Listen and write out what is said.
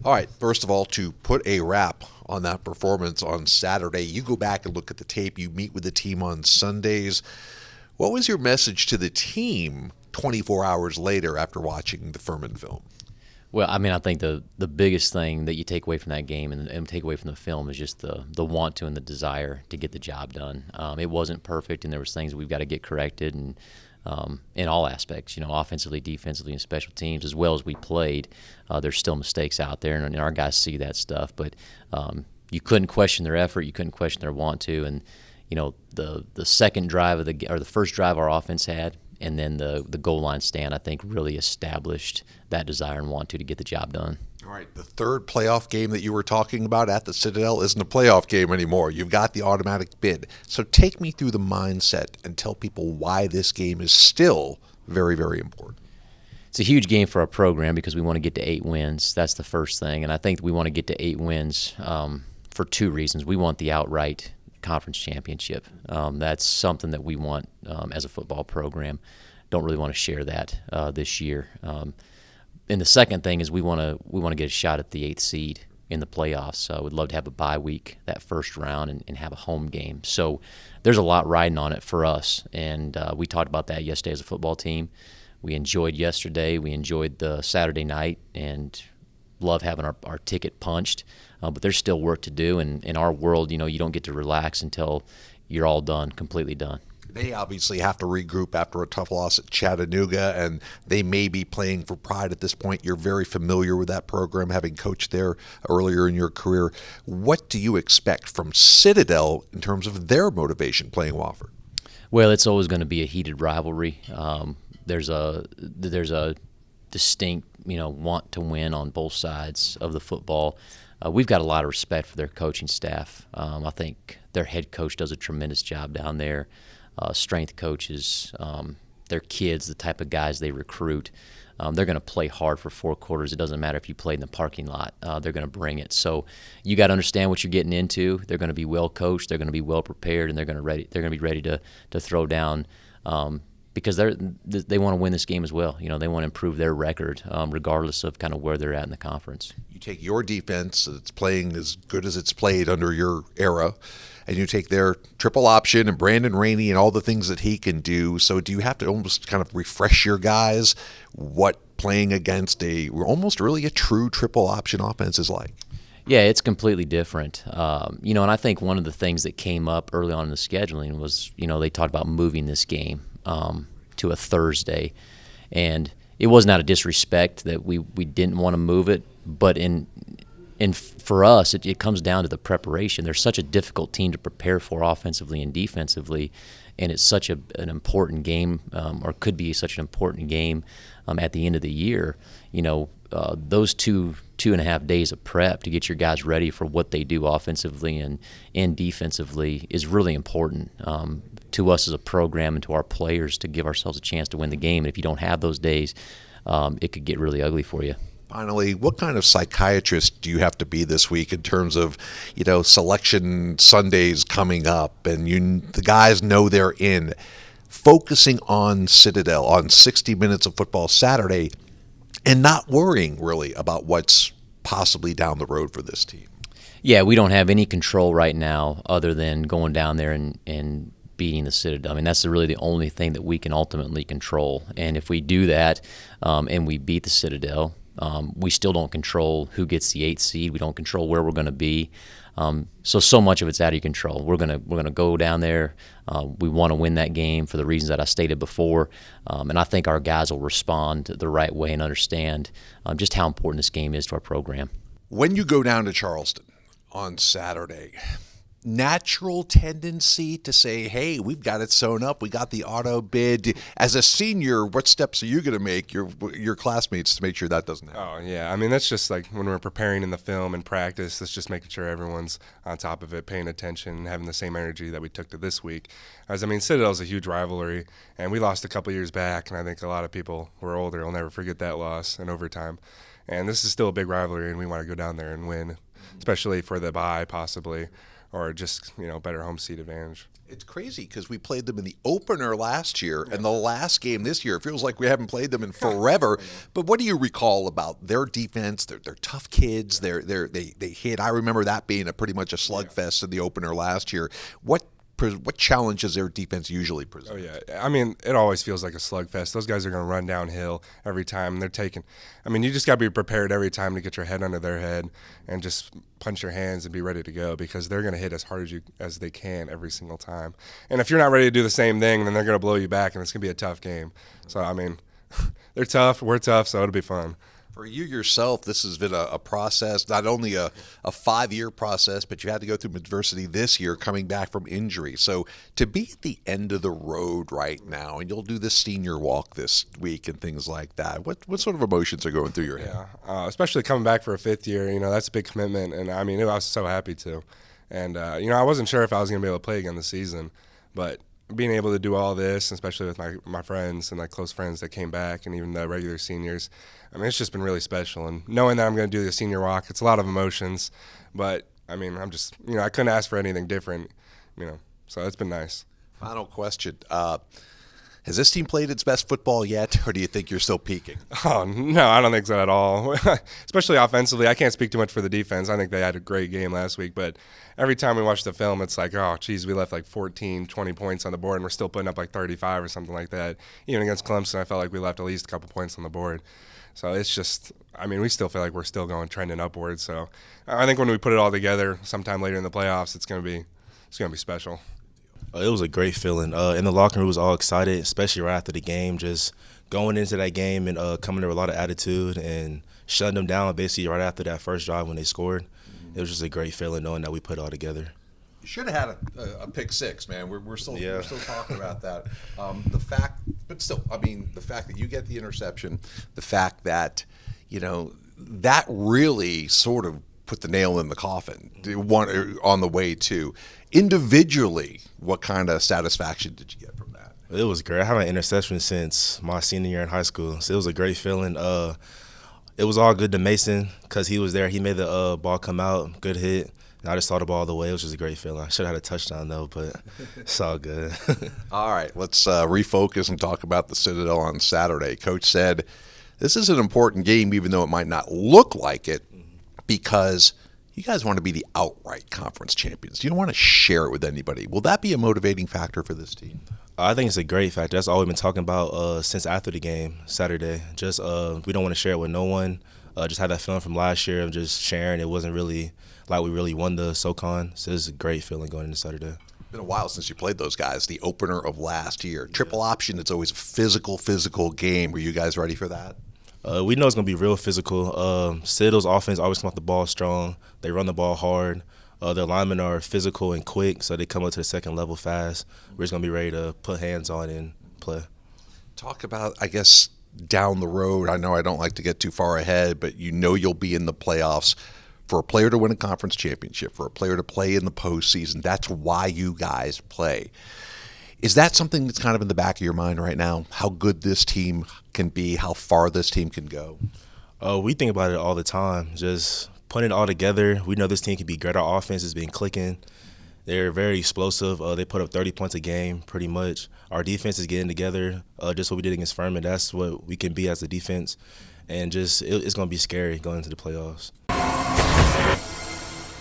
All right, first of all, to put a wrap on that performance on Saturday, you go back and look at the tape, you meet with the team on Sundays. What was your message to the team 24 hours later after watching the Furman film? Well, I mean, I think the biggest thing that you take away from that game and take away from the film is just the want to and the desire to get the job done. It wasn't perfect, and there was things we've got to get corrected, and in all aspects, offensively, defensively, and special teams, as well as we played. There's still mistakes out there, and our guys see that stuff. But you couldn't question their effort, you couldn't question their want to, and the second drive the first drive our offense had, and then the goal line stand, I think, really established that desire and want to get the job done. All right, the third playoff game that you were talking about at the Citadel isn't a playoff game anymore. You've got the automatic bid. So take me through the mindset and tell people why this game is still very, very important. It's a huge game for our program because we want to get to 8 wins. That's the first thing. And I think we want to get to 8 wins for 2 reasons. We want the outright conference championship. That's something that we want as a football program. Don't really want to share that this year. And the second thing is we want to get a shot at the 8th seed in the playoffs. So we'd love to have a bye week that first round and have a home game. So there's a lot riding on it for us. And we talked about that yesterday as a football team. We enjoyed yesterday. We enjoyed the Saturday night and love having our ticket punched. But there's still work to do. And in our world, you don't get to relax until you're all done, completely done. They obviously have to regroup after a tough loss at Chattanooga, and they may be playing for pride at this point. You're very familiar with that program, having coached there earlier in your career. What do you expect from Citadel in terms of their motivation playing Wofford? Well, it's always going to be a heated rivalry. There's a distinct, want to win on both sides of the football. We've got a lot of respect for their coaching staff. I think their head coach does a tremendous job down there. Strength coaches, their kids, the type of guys they recruit, they're going to play hard for 4 quarters. It doesn't matter if you play in the parking lot. They're going to bring it. So you got to understand what you're getting into. They're going to be well coached. They're going to be well prepared, and they're going to be ready to throw down because they want to win this game as well. They want to improve their record regardless of kind of where they're at in the conference. You take your defense that's playing as good as it's played under your era, and you take their triple option and Brandon Rainey and all the things that he can do. So do you have to almost kind of refresh your guys what playing against almost really a true triple option offense is like? Yeah, it's completely different. And I think one of the things that came up early on in the scheduling was, they talked about moving this game to a Thursday. And it wasn't out of disrespect that we didn't want to move it, but and for us, it comes down to the preparation. They're such a difficult team to prepare for offensively and defensively, and it's such an important game, or could be such an important game at the end of the year. Those 2.5 days of prep to get your guys ready for what they do offensively and defensively is really important to us as a program and to our players to give ourselves a chance to win the game. And if you don't have those days, it could get really ugly for you. Finally, what kind of psychiatrist do you have to be this week in terms of, selection Sundays coming up and the guys know they're in, focusing on Citadel, on 60 minutes of football Saturday, and not worrying really about what's possibly down the road for this team? Yeah, we don't have any control right now other than going down there and beating the Citadel. I mean, that's really the only thing that we can ultimately control. And if we do that and we beat the Citadel, we still don't control who gets the 8th seed. We don't control where we're going to be. So much of it's out of your control. We're gonna go down there. We want to win that game for the reasons that I stated before, and I think our guys will respond the right way and understand just how important this game is to our program. When you go down to Charleston on Saturday, natural tendency to say, hey, we've got it sewn up, we got the auto bid. As a senior, what steps are you going to make your classmates to make sure that doesn't happen? Oh, yeah. I mean, that's just like when we're preparing in the film and practice, that's just making sure everyone's on top of it, paying attention, having the same energy that we took to this week. Citadel's a huge rivalry, and we lost a couple years back, and I think a lot of people who are older will never forget that loss in overtime. And this is still a big rivalry, and we want to go down there and win, especially for the bye, possibly, or just, better home seat advantage. It's crazy because we played them in the opener last year and the last game this year. It feels like we haven't played them in forever. But what do you recall about their defense? They're tough kids. They hit. I remember that being pretty much a slugfest in the opener last year. What challenges their defense usually present? Oh, yeah. I mean, it always feels like a slugfest. Those guys are going to run downhill every time. You just got to be prepared every time to get your head under their head and just punch your hands and be ready to go, because they're going to hit as hard as they can every single time. And if you're not ready to do the same thing, then they're going to blow you back, and it's going to be a tough game. So, they're tough. We're tough, so it'll be fun. For you yourself, this has been a process, not only a 5-year process, but you had to go through adversity this year coming back from injury. So to be at the end of the road right now, and you'll do the senior walk this week and things like that, what sort of emotions are going through your head? Yeah, especially coming back for a 5th year, that's a big commitment. And, I was so happy to. And, I wasn't sure if I was going to be able to play again this season, but being able to do all this, especially with my friends and my close friends that came back, and even the regular seniors, it's just been really special. And knowing that I'm going to do the senior walk, it's a lot of emotions. But, I'm just, I couldn't ask for anything different, so it's been nice. Final question. Has this team played its best football yet, or do you think you're still peaking? Oh, no, I don't think so at all. Especially offensively. I can't speak too much for the defense. I think they had a great game last week. But every time we watch the film, it's like, oh, geez, we left like 14, 20 points on the board, and we're still putting up like 35 or something like that. Even against Clemson, I felt like we left at least a couple points on the board. So it's just, we still feel like we're still trending upwards. So I think when we put it all together sometime later in the playoffs, it's going to be special. It was a great feeling. In the locker room, we was all excited, especially right after the game, just going into that game and coming there with a lot of attitude and shutting them down basically right after that first drive when they scored. It was just a great feeling knowing that we put it all together. You should have had a pick six, man. We're still talking about that. The fact that you get the interception, the fact that that really sort of put the nail in the coffin. On the way to individually, what kind of satisfaction did you get from that? It was great. I haven't had an interception since my senior year in high school, so it was a great feeling. It was all good to Mason because he was there. He made the ball come out, good hit. And I just saw the ball the way. It was just a great feeling. I should have had a touchdown, though, but it's all good. All right, let's refocus and talk about the Citadel on Saturday. Coach said this is an important game, even though it might not look like it, because you guys want to be the outright conference champions. You don't want to share it with anybody. Will that be a motivating factor for this team? I think it's a great factor. That's all we've been talking about since after the game Saturday. Just we don't want to share it with no one. Just had that feeling from last year of just sharing. It wasn't really like we really won the SoCon. So it's a great feeling going into Saturday. It's been a while since you played those guys, the opener of last year. Triple option, it's always a physical game. Were you guys ready for that? We know it's going to be real physical. Citadel's offense always come off the ball strong. They run the ball hard. Their linemen are physical and quick, so they come up to the second level fast. We're just going to be ready to put hands on and play. Talk about, I guess, down the road. I know I don't like to get too far ahead, but you'll be in the playoffs. For a player to win a conference championship, for a player to play in the postseason, that's why you guys play. Is that something that's kind of in the back of your mind right now? How good this team can be, how far this team can go? We think about it all the time, just putting it all together. We know this team can be great. Our offense has been clicking. They're very explosive. They put up 30 points a game pretty much. Our defense is getting together, just what we did against Furman. That's what we can be as a defense. And just it's going to be scary going into the playoffs.